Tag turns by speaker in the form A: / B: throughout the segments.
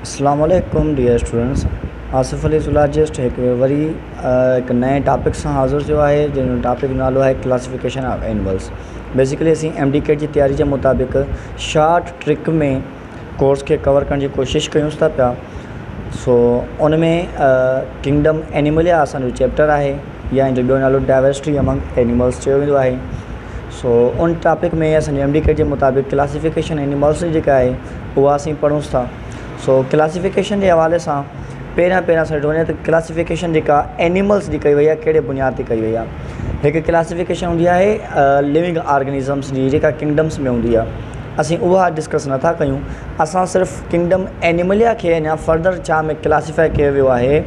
A: अस्सलाम वालेकुम dear students. Asif Ali zoologist एक वरी एक नए टॉपिक से हाज़िर थियो है जिन टॉपिक नालो है क्लासिफिकेशन ऑफ एनिमल्स। बेसिकली असीं MD की तैयारी के मुताबिक शॉर्ट ट्रिक में कोर्स के कवर करने की कोशिश कयूं था पिया। सो उन में किंगडम एनिमलिया असांजो चैप्टर है या इन जो ॿियो नालो डाइवर्सिटी अमंग एनिमल्स चयो वेंदो आहे। सो उन टॉपिक में असांजे MD के मुताबिक क्लासिफिकेशन एनिमल्स जेका है उहा असीं पढ़ूं था। सो क्लासिफिकेशन के हवाले से पहिरियां सॾो वञे तो क्लासिफिकेशन जेका एनिमल्स की कई वही है कहिड़े बुनियाद ते कई वही है। एक क्लासिफिकेशन होंदी है लिविंग ऑर्गेनिजम्स की जेका किंगडम्स में होंदी है। असीं उहा डिस्कस नथा कयूं। असां सिर्फ किंगडम एनिमलिया के अञा फर्दर छा में क्लासीफाई किया वियो है,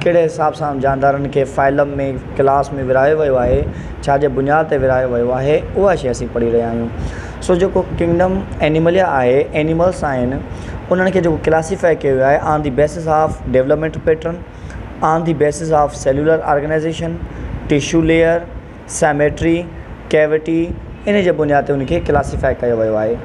A: कहिड़े हिसाब सां जानदारनि के फाइलम में क्लास में विरायो वियो है, छा जे बुनियाद ते विरायो वियो है, उहा शइ असीं पढ़ी रहिया आहियूं। सो जेको किंगडम एनिमलिया है, एनिमल्स आहिनि, उन्हनि खे जेको क्लासीफाई किया वियो है on the basis of development pattern, on the basis of cellular organisation, tissue layer, symmetry, cavity, इन जे बुनियाद ते उनखे क्लासीफाई कयो वियो आहे।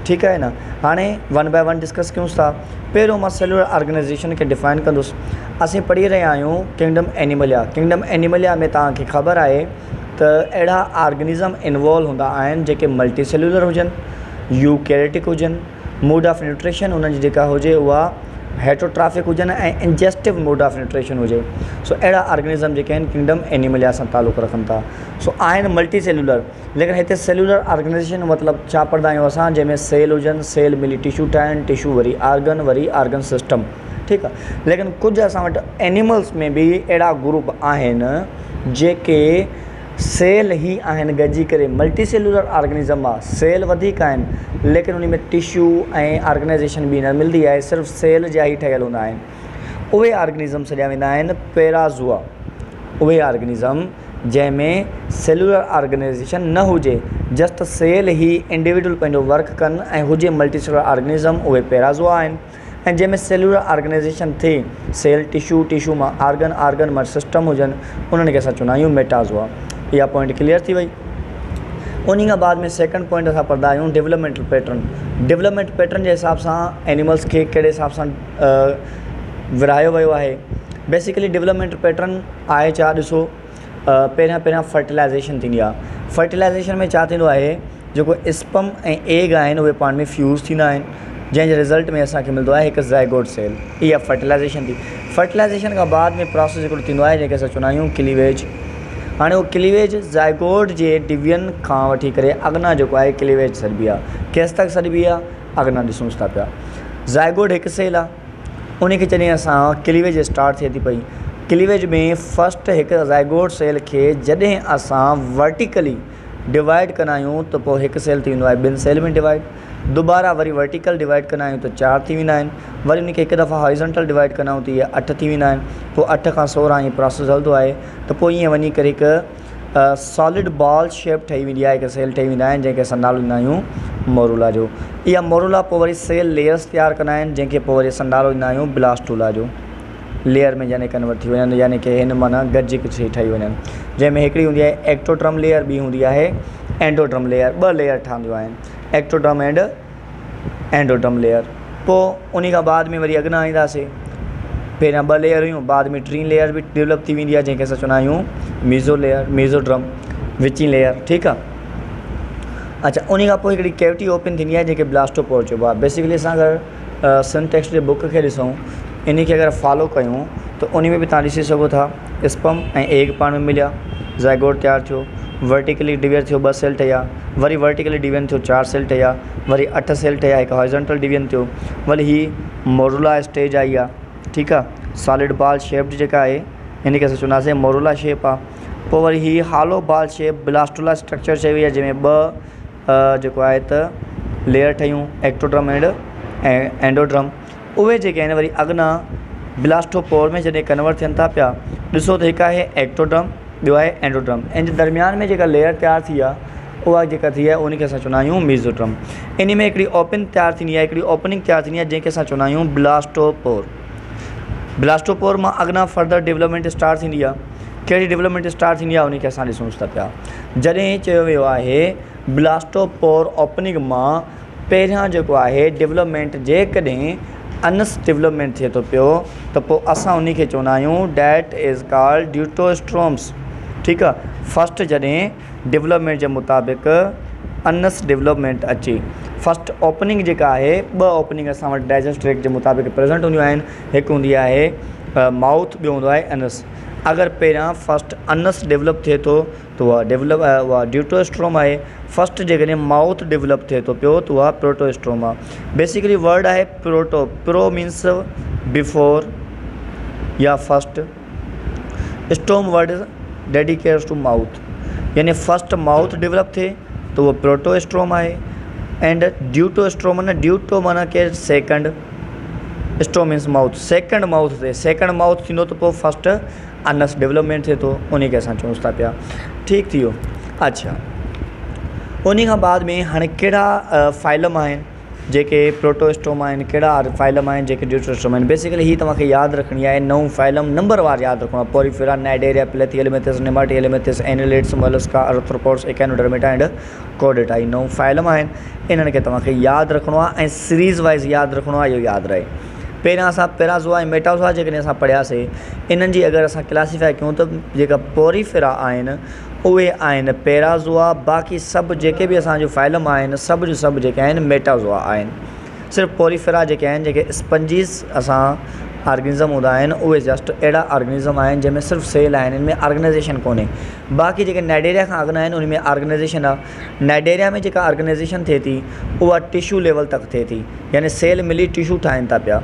A: ठीक है ना। हाणे वन बाय वन डिस्कस कयूं था। पहिरियों मां सेल्युलर ऑर्गेनाइजेशन के डिफाइन कंदुसि। असीं पढ़ी रहिया आहियूं किंगडम एनिमलिया। किंगडम एनिमलिया में तव्हांखे ख़बर आहे त अहिड़ा ऑर्गेनिज़म इन्वॉल्व हूंदा आहिनि जेके मल्टी सेल्युलर हुजनि, यूकैरियोटिक हुजनि, मोड ऑफ न्यूट्रिशन उन्हनि जी जेका हुजे उहा हेटरोट्रॉफिक हुजनि ऐं इंजेस्टिव मोड ऑफ न्यूट्रिशन हुजे। सो अहिड़ा ऑर्गेनिज़म जेके आहिनि किंगडम एनिमलिया सां ताल्लुक़ रखनि था। सो आहिनि मल्टी सेल्युलर, लेकिन हिते सेल्युलर ऑर्गेनाइजेशन मतिलबु छा पढ़ंदा आहियूं असां, जंहिंमें सेल हुजनि, सेल मिली टिश्यू ठाहिनि, टिश्यू वरी आर्गन सिस्टम। ठीक आहे। लेकिन कुझु असां वटि एनिमल्स में भी अहिड़ा ग्रुप आहिनि जेके सेल ही आहिनि गॾिजी करे, मल्टी सेल्युलर ऑर्गेनिज़म आहे, सेल वधीक आहिनि लेकिन उन में टिश्यू ऐं ऑर्गेनाइजेशन भी न मिलंदी आहे, सिर्फ़ु सेल जा ई ठहियल हूंदा आहिनि। उहे ऑर्गेनिज़म सॾिया वेंदा आहिनि पैराज़ुआ। उहे ऑर्गेनिज़म जंहिंमें सेल्युलर ऑर्गेनाइजेशन न हुजे, जस्ट सेल ही इंडिविजुअल पंहिंजो वर्क कनि ऐं हुजे मल्टी सेल्युलर ऑर्गेनिज़म, उहे पैराज़ुआ आहिनि। ऐं जंहिंमें सेल्युलर ऑर्गेनाइजेशन थिए, सेल टिश्यू मां आर्गन मां सिस्टम हुजनि, उन्हनि खे असां चवंदा आहियूं मेटाज़ुआ। इहा पॉइंट क्लियर थी वई। उन खां बाद में सेकंड पॉइंट असां पढ़ंदा आहियूं डेवलपमेंटल पैटर्न। डेवलपमेंट पैटर्न जे हिसाब सां एनिमल्स खे कहिड़े हिसाब सां विरायो वियो आहे। बेसिकली डेवलपमेंट पैटर्न आहे छा, ॾिसो पहिरियां फर्टिलाइजेशन थींदी आहे। फर्टिलाइजेशन में छा थींदो आहे, जेको स्पम ऐं एग आहिनि उहे पाण में फ्यूज़ थींदा आहिनि, जंहिंजे रिज़ल्ट में असांखे मिलंदो आहे हिकु ज़ाइगोट सेल। इहा फर्टिलाइजेशन थी। फर्टिलाइजेशन खां बाद में प्रोसेस हिकिड़ो थींदो आहे जंहिंखे असां चवंदा आहियूं क्लीवेज। हाणे उहो क्लीवेज ज़ाइगोट जे डिवीजन खां वठी करे अॻिना जेको आहे क्लीवेज सॾिबी आहे। केसि तक सॾिबी आहे, अॻिना ॾिसूं था पिया। ज़ाइगोट हिकु सेल आहे, उनखे जॾहिं असां क्लीवेज स्टार्ट थिए थी पई, क्लीवेज में फस्ट हिकु ज़ाइगोट सेल खे जॾहिं असां वर्टिकली डिवाइड कंदा आहियूं त पोइ हिकु सेल थी वेंदो आहे ॿिनि सेल में डिवाइड। दोबारा वरी वर्टिकल डिवाइड कंदा आहियूं त 4 थी वेंदा आहिनि। वरी उनखे हिकु दफ़ा हॉरिज़ॉन्टल डिवाइड कंदा आहियूं त इहे 8 थी वेंदा आहिनि। पोइ 8 खां 16 हीअं प्रोसेस हलंदो आहे त पोइ ईअं वञी करे हिकु सॉलिड बॉल शेप ठही वेंदी आहे, हिकु सेल ठही वेंदा आहिनि जंहिंखे असां नालो ॾींदा आहियूं मोरुला जो। इहा मोरुला पोइ वरी सेल लेयर्स तयारु कंदा आहिनि, जंहिंखे पोइ वरी असां नालो ॾींदा आहियूं ब्लास्टुला जो। लेयर में यानी कन्वर्ट थी वञनि, यानी कि हिन माना गॾिजी ठही वञनि, जंहिंमें हिकिड़ी हूंदी आहे एक्टोड्रम लेयर, ॿी हूंदी आहे एंडोड्रम लेयर। 2 लेयर ठहंदियूं आहिनि, एक्टोड्रम एंड एंडोड्रम लेयर। पोइ उन खां बाद में वरी अॻिना ईंदासीं। पहिरियां 2 लेयर हुयूं, बाद में 3 लेयर भी डेवलप थी वेंदी आहे, जंहिंखे असां चवंदा आहियूं मीज़ो लेयर, मीज़ोड्रम, विची लेयर। ठीकु आहे। अच्छा, उन खां पोइ हिकिड़ी कैविटी ओपन थींदी आहे जंहिंखे ब्लास्टोपोर चइबो आहे। बेसिकली असां अगरि सिंटेक्स जे बुक खे ॾिसूं, इन खे अगरि फॉलो कयूं त उन में बि तव्हां ॾिसी सघो था स्पम ऐं एग पाण में मिलिया, ज़ाइगोट तयारु थियो, वर्टिकली डिवीजन थियो, 2 सेल ठहिया, वरी वर्टिकली डिवीजन थियो, 4 सेल ठहिया, वरी 8 सेल ठहिया, हिकु हॉरिज़ॉन्टल डिवीजन थियो, worry he morula stage I आहे। ठीकु आहे। सॉलिड बॉल शेप्ड जेका आहे हिनखे असां चवंदासीं मोरुला शेप आहे। पोइ worry he hollow ball shape blastula structure चई वई आहे, जंहिंमें 2 जेको आहे त लेयर ठहियूं, एक्टोड्रम एंड एंडोड्रम। उहे जेके आहिनि वरी अॻिना ब्लास्टोपोर में जॾहिं कन्वर्ट थियनि था पिया, ॾिसो त हिकु आहे एक्टोड्रम, ॿियो आहे एंडोड्रम। ऐं जे दरमियान में जेका लेयर तयारु थी आहे उहा जेका थी आहे उनखे असां चवंदा आहियूं मीज़ोड्रम। इन में हिकिड़ी ओपन तयारु थींदी आहे, हिकिड़ी ओपनिंग तयारु थींदी आहे, जंहिंखे असां चवंदा आहियूं ब्लास्टोपोर। ब्लास्टोपोर मां अॻिना फर्दर डेवलपमेंट स्टार्ट थींदी आहे। कहिड़ी डेवलपमेंट स्टार्ट थींदी आहे उनखे असां ॾिसूं था पिया। जॾहिं चयो वियो आहे ब्लास्टोपोर ओपनिंग मां पहिरियां जेको आहे डेवलपमेंट जेकॾहिं अनस डेवलपमेंट थिए थो पियो त पोइ असां उन खे चवंदा आहियूं डैट इज़ कॉल्ड ड्यूटोस्ट्रोम्स। ठीकु आहे, फस्ट जॾहिं डेवलपमेंट जे मुताबिक़ अनस डेवलपमेंट अचे, फस्ट ओपनिंग जेका आहे, ॿ ओपनिंग असां वटि डाइजेस्ट ट्रैक्ट जे मुताबिक़ प्रेज़ेंट हूंदियूं आहिनि। हिकु हूंदी आहे माउथ, ॿियो हूंदो आहे अनस। अगरि पहिरियां फस्ट अनस डेवलप थिए थो त उहा ड्यूटोस्ट्रोम आहे। फस्ट जेकॾहिं माउथ डेवलप थिए थो पियो त उहा प्रोटोस्ट्रोम आहे। बेसिकली वर्ड आहे प्रोटो, प्रो मीन्स बिफोर या first, stome word is dedicates to mouth, यानी फस्ट माउथ डेवलप थिए त उहो प्रोटोस्ट्रोम आहे। एंड ड्यूटोस्ट्रोम माना ड्यूटो माना के second, स्ट्रोम means mouth, second mouth थिए, सेकंड माउथ थींदो त पोइ फस्ट अनस डेवलपमेंट थिए थो, उन खे असां चऊं था पिया। ठीकु थी वियो। अच्छा, उन खां बाद में हाणे कहिड़ा फाइलम आहिनि जेके प्रोटोस्ट्रोम आहिनि, कहिड़ा फाइलम आहिनि जेके ड्यूटोस्ट्रोम आहिनि। बेसिकली ही तव्हांखे यादि रखणी आहे, 9 फाइलम नंबरवार यादि रखणो आहे। Porifera, Cnidaria, Platyhelminthes, Nemathelminthes, annelids, Mollusca, arthropods, Echinodermata and कोडेटा। 9 फाइलम आहिनि, इन्हनि खे तव्हांखे यादि रखणो आहे ऐं सीरीज़ वाइज़ यादि रखणो आहे, इहो यादि रहे। पहिरियां असां पैराज़ोआ ऐं मेटाज़ोआ जेकॾहिं असां पढ़ियासीं, इन्हनि जी अगरि असां क्लासीफाई कयूं त जेका पोरीफेरा आहिनि उहे आहिनि पैराज़ोआ, बाक़ी सभु जेके बि असांजो फाइलम आहिनि सभु जो सभु जेके आहिनि मेटाज़ोआ आहिनि। सिर्फ़ु पोरीफेरा जेके आहिनि, जेके स्पंजीस असां ऑर्गेनिज़म हूंदा आहिनि, उहे जस्ट अहिड़ा ऑर्गेनिज़म आहिनि जंहिंमें सिर्फ़ु सेल आहिनि, इनमें ऑर्गेनाइज़ेशन कोन्हे। बाक़ी जेके नाइडेरिया खां अॻिना आहिनि उनमें ऑर्गेनाइज़ेशन आहे। नाइडेरिया में जेका ऑर्गेनाइज़ेशन थिए थी उहा टिशू लेवल तक थिए थी, यानी सेल मिली टिशू ठाहिनि था पिया।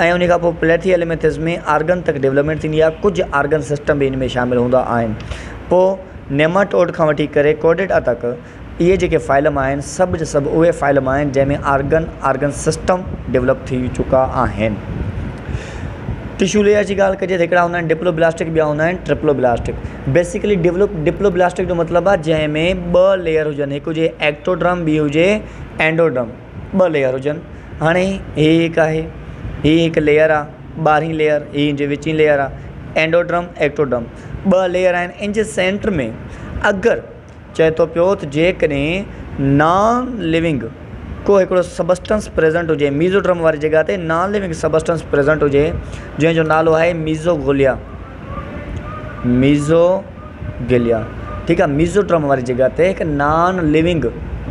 A: ऐं उन खां पोइ प्लेथियलमेथिस में ऑर्गन तक डेवलपमेंट थींदी आहे, कुझु ऑर्गन सिस्टम बि इनमें शामिलु हूंदा आहिनि। पोइ नेमाटोड खां वठी करे कोडेटा तक इहे जेके फाइलम आहिनि सभु जा सभु उहे फाइलम आहिनि जंहिंमें ऑर्गन सिस्टम डेवलप थी चुका आहिनि। टिशू लेयर जी ॻाल्हि कजे त हिकिड़ा हूंदा आहिनि डिप्लोब्लास्टिक, ॿिया हूंदा आहिनि ट्रिप्लोब्लास्टिक। बेसिकली डिप्लोब्लास्टिक जो मतिलबु आहे जंहिंमें 2 लेयर हुजनि, हिकु हुजे एक्टोड्रम, ॿी हुजे एंडोड्रम, 2 लेयर हुजनि। हाणे हीअ हिकु आहे, हीअ हिकु लेयर आहे, 12वीं लेयर, हीअ जे विची लेयर आहे, एंडोड्रम एक्टोड्रम, 2 लेयर आहिनि। इन जे सेंटर में अगरि चए थो पियो त जेकॾहिं नॉन लिविंग को हिकिड़ो सबस्टेंस प्रेज़ेंट हुजे, मीज़ोड्रम वारी जॻह ते नॉन लिविंग सबस्टेंस प्रेज़ेंट हुजे जंहिंजो नालो आहे मीज़ोगोलिया, मीज़ोगिलिया। ठीकु आहे, मीज़ोड्रम वारी जॻह ते हिकु नॉन लिविंग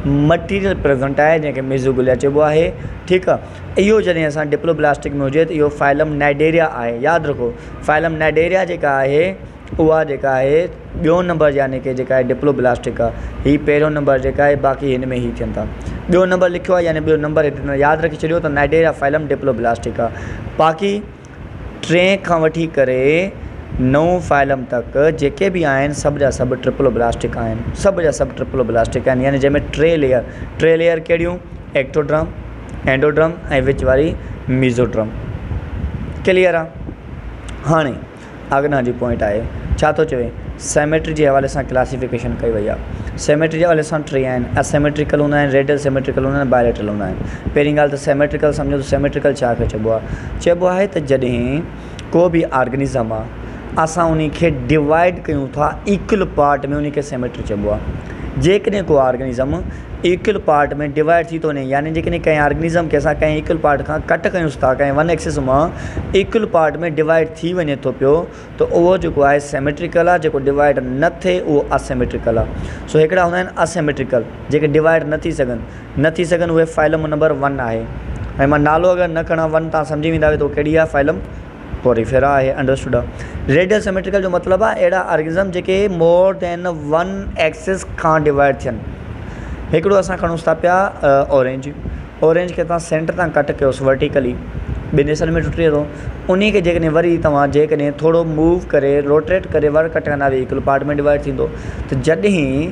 A: मटीरियल प्रेज़ेंट आहे जंहिंखे मीज़ोगोलिया चइबो आहे। ठीकु आहे, इहो जॾहिं असां डिप्लोब्लास्टिक में हुजे त इहो फाइलम नाइडेरिया आहे। यादि रखो, फाइलम नाइडेरिया जेका आहे उहा जेका आहे 2 नंबर, यानी कि जेका आहे डिप्लोब्लास्टिक आहे। हीअ पहिरियों नंबर जेका आहे, बाक़ी हिन में ही थियनि था। 2 नंबर लिखियो आहे, यानी 2 नंबर यादि रखी छॾियो त नाइडेरिया फाइलम डिप्लोब्लास्टिक आहे। बाक़ी 3 खां वठी करे 9 फाइलम तक जेके बि आहिनि सभु जा सभु ट्रिप्लोब्लास्टिक आहिनि, सभु जा सभु ट्रिप्लोब्लास्टिक आहिनि, यानी जंहिंमें 3 लेयर कहिड़ियूं, एक्टोड्रम, एंडोड्रम ऐं विच वारी मीज़ोड्रम। क्लियर आहे। हाणे अॻिना जी पॉइंट आहे, छा थो चवे, सेमेट्री जे हवाले सां क्लासिफिकेशन कई वई आहे। सेमेट्री जे हवाले सां 3 आहिनि, असेमेट्रिकल हूंदा आहिनि, रेडियल सेमेट्रिकल हूंदा आहिनि, बायलेटरल हूंदा आहिनि। पहिरीं ॻाल्हि त सेमेट्रिकल सम्झो त सेमेट्रिकल छा खे चइबो आहे? चइबो आहे त जॾहिं को बि ऑर्गेनिज़म आहे असां उन खे डिवाइड कयूं था इक्वल पार्ट में, उन खे सेमेट्री चइबो आहे। जेकॾहिं को ऑर्गेनिज़म इक्वल पार्ट में डिवाइड थी थो वञे, यानी जेकॾहिं कंहिं ऑर्गेनिज़म खे असां कंहिं इक्वल पार्ट खां कट कयूंसि था, कंहिं 1 एक्सिस मां इक्वल पार्ट में डिवाइड थी वञे थो पियो, त उहो जेको आहे सेमेट्रिकल आहे। जेको डिवाइड न थिए उहो असेमेट्रिकल आहे। सो हिकिड़ा हूंदा आहिनि असेमेट्रिकल, जेके डिवाइड न थी सघनि, उहे फाइलम नंबर 1 आहे। ऐं मां नालो अगरि न खणां 1 तव्हां सम्झी वेंदा त उहो कहिड़ी आहे, फाइलम पोरीफेरा आहे। अंडरस्टूड आहे। रेडियल सेमेट्रिकल जो मतिलबु आहे अहिड़ा ऑर्गेनिज़म जेके मोर देन 1 एक्सिस खां डिवाइड थियनि। हिकिड़ो असां खणूं था पिया ऑरेंज खे तव्हां सेंटर तां कट कयोसि वर्टिकली, 2 हिसनि में टुटी वेंदो। उन खे जेकॾहिं वरी तव्हां जेकॾहिं थोरो मूव करे रोटेट करे वर कट कंदा वे इक्वल पार्ट में डिवाइड थींदो। त जॾहिं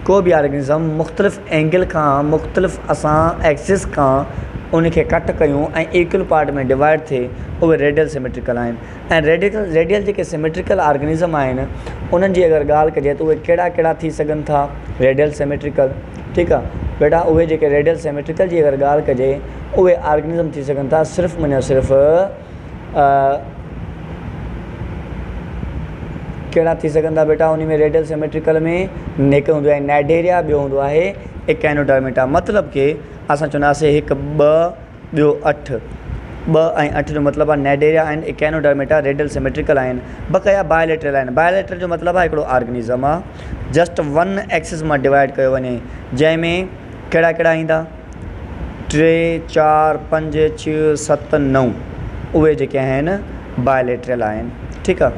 A: को बि ऑर्गेनिज़म मुख़्तलिफ़ एंगल खां, मुख़्तलिफ़ असां एक्सिस खां उन खे कट कयूं ऐं इक्वल पार्ट में डिवाइड थिए, उहे रेडियल सेमेट्रिकल आहिनि। ऐं रेडियल जेके सेमेट्रिकल ऑर्गेनिज़म आहिनि उन्हनि जी अगरि ॻाल्हि कजे त उहे कहिड़ा कहिड़ा थी सघनि था, रेडियल सेमेट्रिकल। ठीकु आहे बेटा, उहे जेके रेडियल सेमेट्रिकल जी अगरि ॻाल्हि कजे उहे ऑर्गेनिज़म थी सघनि था सिर्फ़ु मञो सिर्फ़ु कहिड़ा थी सघनि था बेटा, उन में रेडियल सेमेट्रिकल में हिकु हूंदो आहे नाइडेरिया, ॿियो हूंदो आहे एकेनोडर्मेटा। मतिलबु कि असां चवंदासीं 1 2 ॿियो 8, 2 ऐं 8 जो मतिलबु आहे नाइडेरिया आहिनि, इकेनोडर्मेटा रेडियल सिमेट्रिकल आहिनि, बक़ाया बायोलेटरल आहिनि। बायोलेटरल जो मतिलबु आहे हिकिड़ो ऑर्गेनिज़म आहे जस्ट वन एक्सिस मां डिवाइड कयो वञे, जंहिंमें कहिड़ा कहिड़ा ईंदा 3 4 5 6 7 9 उहे जेके आहिनि बायोलेटरल आहिनि। ठीकु आहे।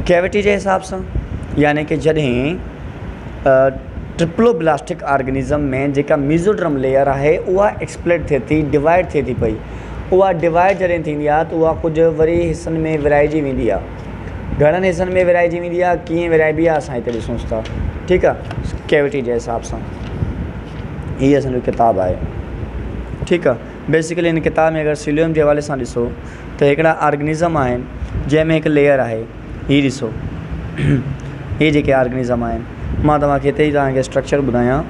A: कैविटी जे हिसाब सां यानी कि जॾहिं ट्रिप्लोब्लास्टिक ऑर्गेनिज़म में जेका मीज़ोडर्म लेयर आहे उहा एक्सप्लेट थिए थी, डिवाइड थिए थी पई। उहा डिवाइड जॾहिं थींदी आहे त उहा कुझु वरी हिसनि में विराइजी वेंदी आहे। घणनि हिसनि में विराइजी वेंदी आहे, कीअं विराइबी आहे असां हिते ॾिसूं था। ठीकु आहे। कैविटी जे हिसाब सां हीअ असांजो किताबु आहे। ठीकु आहे। बेसिकली हिन किताब में अगरि सीलियम जे हवाले सां ॾिसो त हिकिड़ा ऑर्गेनिज़म आहिनि जंहिंमें हिकु लेयर आहे। हीअ ॾिसो इहे जेके ऑर्गेनिज़म आहिनि, मां तव्हांखे हिते ई तव्हांखे स्ट्रक्चर ॿुधायां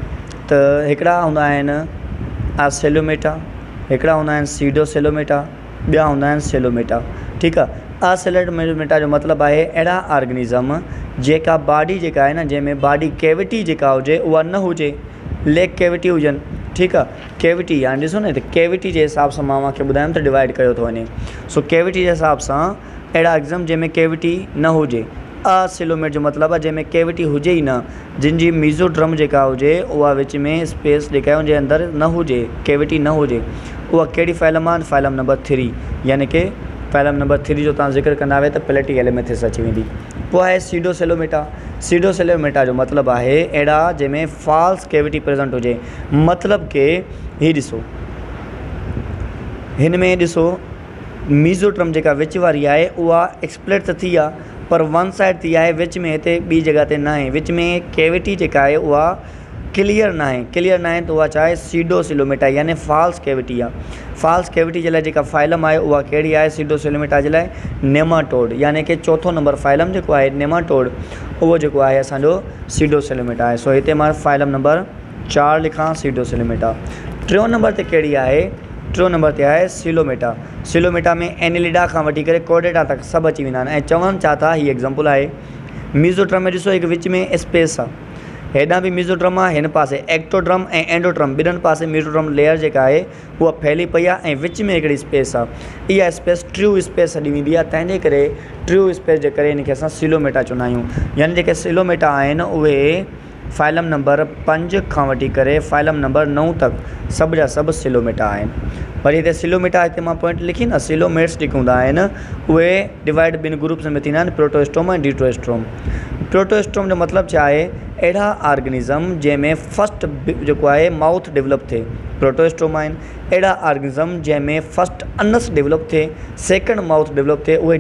A: त हिकिड़ा हूंदा आहिनि आसेलोमेटा, हिकिड़ा हूंदा आहिनि सीडोसेलोमेटा, ॿिया हूंदा आहिनि सेलोमेटा। ठीकु आहे। आसेलोमेटा जो मतिलबु आहे अहिड़ा ऑर्गेनिज़म जेका बॉडी जेका आहे न, जंहिंमें बॉडी कैविटी जेका हुजे उहा न हुजे, लेग कैविटी हुजनि। ठीकु आहे। कैविटी हाणे ॾिसो न हिते कैविटी जे हिसाब सां मां तव्हांखे ॿुधायमि त डिवाइड कयो थो वञे। सो कैविटी जे हिसाब सां अहिड़ा एग्ज़ाम जंहिंमें कैविटी न हुजे। असेलोमेट जो मतिलबु आहे जंहिंमें कैविटी हुजे ई न, जिन जी मीज़ोड्रम जेका हुजे उहा विच में स्पेस जेका आहे उनजे अंदरि न हुजे, कैविटी न हुजे। उहा कहिड़ी फाइलम आहे? फाइलम नंबर 3, यानी कि फाइलम नंबर 3 जो तव्हां ज़िक्र कंदा हुआ त प्लेटी एलिमेंथिस अची वेंदी। पोइ आहे सीडोसेलोमेटा। सीडोसेलोमेटा जो मतिलबु आहे अहिड़ा जंहिंमें फॉल्स कैविटी प्रेजेंट हुजे। मतिलबु कि हीअ ॾिसो, हिन में ॾिसो मीज़ोड्रम जेका विच वारी आहे उहा एक्सप्लेट त थी आहे पर वन साइड थी आहे, विच में हिते ॿी जॻह ते न आहे। विच में कैविटी जेका आहे उहा क्लियर न आहे। क्लियर न आहे त उहा छा आहे? सीडोसेलोमेटा यानी फॉल्स कैविटी आहे। फॉल्स कैविटी जे लाइ जेका फाइलम आहे उहा कहिड़ी आहे? सीडोसेलोमेटा जे लाइ नेमाटोड, यानी कि चौथों नंबर फाइलम जेको आहे नेमाटोड, उहो जेको आहे असांजो सीडोसेलोमेटा आहे। सो हिते मां फाइलम नंबर 4 लिखां सीडोसेलोमेटा। टियों नंबर ते कहिड़ी आहे? टियों नंबर ते आहे सीलोमेटा। सीलोमेटा में एनिलिडा खां वठी करे कोडेटा तक सभु अची वेंदा आहिनि। ऐं चवनि छा था, हीअ एग्ज़ाम्पल आहे मीज़ोड्रम में ॾिसो हिकु विच में स्पेस आहे, हेॾां बि मीज़ोड्रम आहे, हिन पासे एक्टोड्रम ऐं एंडोड्रम ॿिन्हिनि पासे मीज़ोड्रम लेयर जेका आहे उहा फैली पई आहे ऐं विच में हिकिड़ी स्पेस आहे। इहा स्पेस ट्रू स्पेस हली वेंदी आहे, तंहिंजे करे ट्रू स्पेस जे करे हिनखे असां सीलोमेटा चवंदा आहियूं। यानी जेके सीलोमेटा आहिनि उहे फाइलम नंबर 5 खां वठी करे फाइलम नंबर 9 तक सभु जा सभु सीलोमेटा आहिनि। वरी हिते सीलोमेटा हिते मां पॉइंट लिखी न, सीलोमेट्स जेके हूंदा आहिनि उहे डिवाइड ॿिनि ग्रुप्स में थींदा आहिनि, प्रोटोस्टोम ऐं डिट्रोस्टोम। प्रोटोस्टोम जो मतिलबु छा आहे? अहिड़ा ऑर्गेनिज़म जंहिंमें फस्ट जेको आहे माउथ डेवलप थिए, प्रोटोस्टोम आहिनि। अहिड़ा ऑर्गेनिज़म जंहिंमें फस्ट अनस डेवलप थिए, सेकेंड माउथ डेवलप थिए, उहे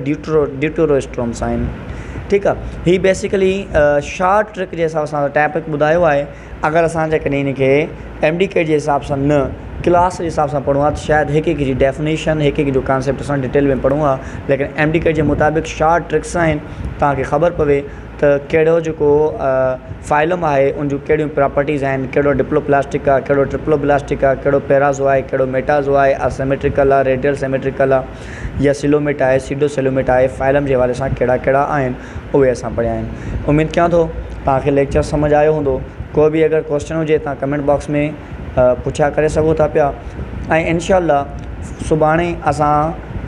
A: डिट्रोस्टोम्स आहिनि। ठीकु आहे। हीअ बेसिकली शॉर्ट ट्रिक जे हिसाब सां टॉपिक ॿुधायो आहे। अगरि असां जेकॾहिं हिनखे MD जे हिसाब सां न क्लास जे हिसाब सां पढ़ूं आहे त शायदि हिकु हिकु जी डेफिनेशन, हिकु हिकु जो कॉन्सेप्ट असां डिटेल में पढ़ूं आहे, लेकिन MD जे मुताबिक़ शॉर्ट ट्रिक्स आहिनि, तव्हांखे ख़बर पवे त कहिड़ो जेको फाइलम आहे उन जूं कहिड़ियूं प्रॉपर्टीज़ आहिनि, कहिड़ो डिप्लोप्लास्टिक आहे, कहिड़ो ट्रिप्लोप्लास्टिक आहे, कहिड़ो पैराज़ो आहे, कहिड़ो मेटाज़ो आहे, असिमेट्रिकल आहे, रेडियल सिमेट्रिकल आहे, या सीलोमेटा आहे, सीडोसेलोमेटा आहे, फाइलम जे हवाले सां कहिड़ा कहिड़ा आहिनि उहे असां पढ़िया आहिनि। उमेदु कयां थो तव्हांखे लेक्चर सम्झ आयो हूंदो। को बि अगरि क्वेश्चन हुजे तव्हां कमेंट बॉक्स में पुछा करे सघो था पिया। ऐं इनशाअल्लाह सुभाणे असां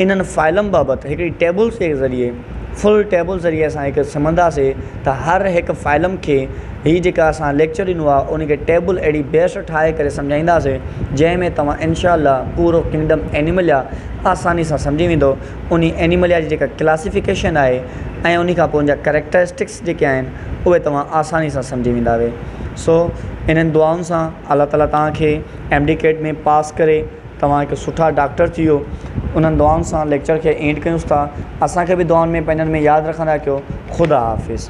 A: इन्हनि फाइलम बाबति हिकिड़ी टेबल्स जे ज़रिए, फुल टेबल ज़रिए असां हिकु सम्झंदासीं त हर हिकु फाइलम खे हीअ जेका असां लेक्चर ॾिनो आहे उनखे टेबल अहिड़ी बेस्ट ठाहे करे सम्झाईंदासीं जंहिंमें तव्हां इनशाअल्लाह पूरो किंगडम एनिमलिया आसानी सां सम्झी वेंदो। उन एनिमलिया जी जेका क्लासिफिकेशन आहे ऐं उन खां पोइ उनजा कैरेक्टरिस्टिक्स जेके आहिनि उहे तव्हां आसानी सां सम्झी वेंदा वे। सो इन्हनि दुआउनि सां अल्लाह ताला तव्हांखे MD में पास करे तव्हां हिकु सुठा डॉक्टर थी वियो। उन्हनि दुआउनि सां लेक्चर खे एंड कयूंसि था। असांखे बि दुआउनि में पंहिंजनि में यादि रखंदा कयो। ख़ुदा हाफ़िज़।